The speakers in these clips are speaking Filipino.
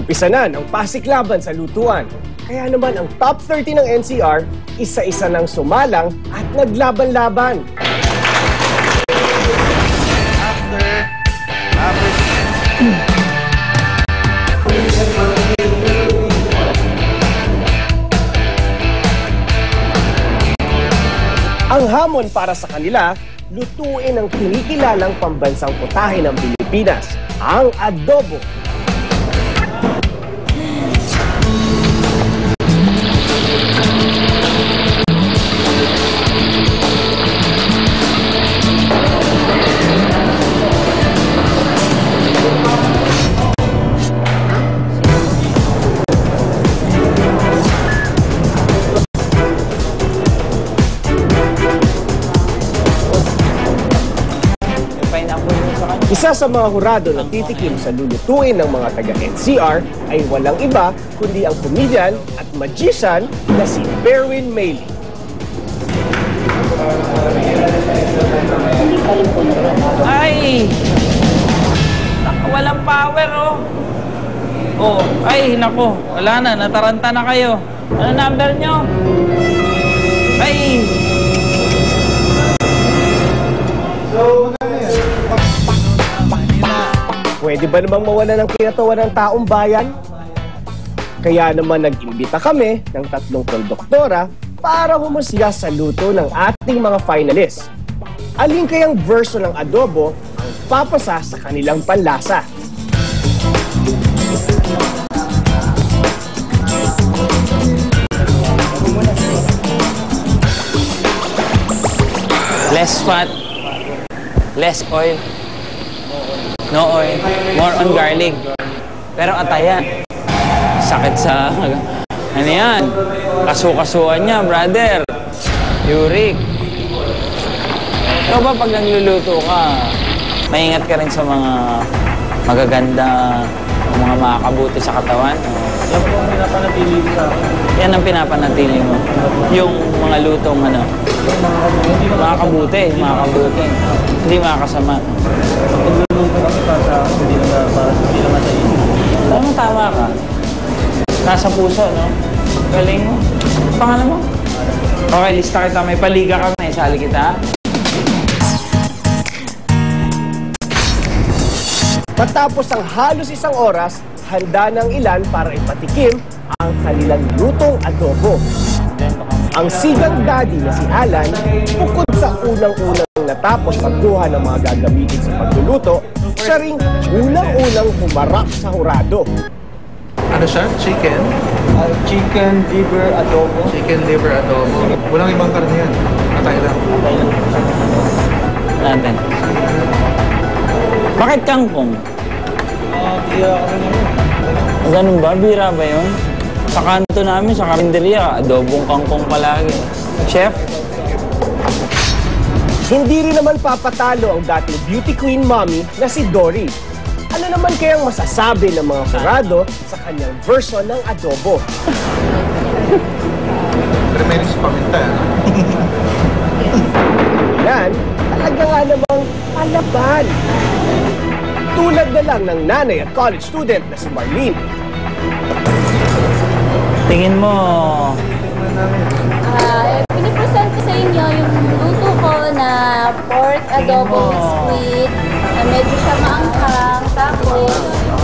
Umpisa na ng pasiklaban sa lutuan. Kaya naman ang top 30 ng NCR, isa-isa nang sumalang at naglaban-laban. Ang hamon para sa kanila, lutuin ang kinikilalang pambansang putahe ng Pilipinas, ang adobo. Isa sa mga hurado na titikim sa lulutuin ng mga taga-NCR ay walang iba kundi ang comedian at magician na si Berwin Mayley. Ay! Walang power, oh. Oh, ay, nako. Wala na, nataranta na kayo. Ano number nyo? Ay! Pwede ba namang mawala ng kinatawa ng taong bayan? Kaya naman nag-imbita kami ng 3 konduktora para humusga sa luto ng ating mga finalists. Alin kayang version ng adobo ang papasa sa kanilang panlasa? Less fat, less oil. No oil, more on garlic. Pero ataya. Sakit sa... Ano yan? Kasu-kasuan niya, brother. Uric. Ikaw ba pag nagluluto ka, maingat ka rin sa mga magaganda, mga makakabuti sa katawan? Yan po ang pinapanatili sa akin. Yan ang pinapanatili mo. Yung mga lutong ano. Makakabuti. Hindi makakasama. Pagluluto kasi para hindi naman sa isip. Tama ka. Nasa puso, no? Galing mo. Pangalan mo? Okay, lista kita. May paliga kami. Sali kita. Matapos ang halos 1 oras, handa ng ilan para ipatikim ang kanilang lutong adobo. Ang sigang daddy na si Alan, bukod sa unang-unang natapos pagkuha ng mga gagamitin sa pagluluto, siya ring unang-unang humarap sa hurado. Ano siya? Chicken? Chicken liver adobo. Chicken liver adobo. Walang ibang karne yan. Atay lang. Natin. Bakit kangkong? Kaya kami naman. Ganun ba? Bira ba yun? Sa kanto namin, sa karinderya, adobong kangkong palagi. Chef? Hindi rin naman papatalo ang dating beauty queen mommy na si Dory. Ano naman kayang masasabi ng mga hurado sa kanyang version ng adobo? Pero may rin sa paminta. Yan, talaga nga namang palaban. Tulad na lang ng nanay at college student na si Marlene. Tingin mo... Pinipresent ko sa inyo yung luto ko na pork adobo with squid. Medyo siya maanghang. Tapos,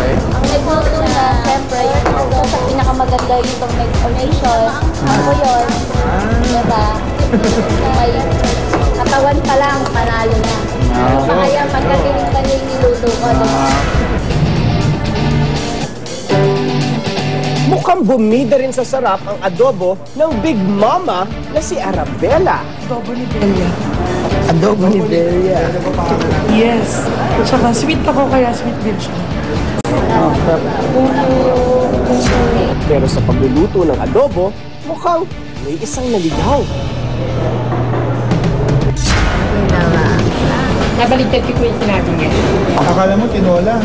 ang nagluto na, siyempre, yung ito sa pinakamaganda yung itong explanation. Ako yun. Diba? May katawan pa lang, panalo na. Kaya pagkatinig pa niya yung niluto ko. Mukhang bumida rin sa sarap ang adobo ng Big Mama na si Arabella. Adobo ni Belia. Adobo ni Belia. Yes. Tsaka sweet ako kaya sweet din siya. Pero sa pagluluto ng adobo, mukhang may isang naligaw. Nabaligtad ko yung sinabi niya. Akala mo tinola.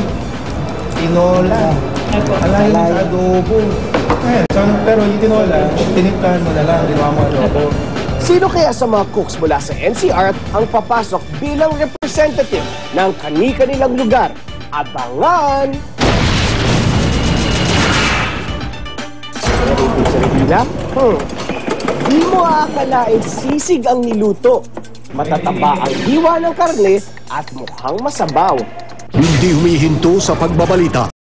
Tinola. Alayin sa adobo. Pero yung tinola, tiniptahan mo na lang. Ginawa mo adobo. Sino kaya sa mga cooks mula sa NCR ang papasok bilang representative ng kani-kanilang lugar? Abangan! Pero ito sa Regina, di mo aakalaing sisig ang niluto. Matataba ang hiwa ng karne at mukhang masabaw. Hindi humihinto sa pagbabalita.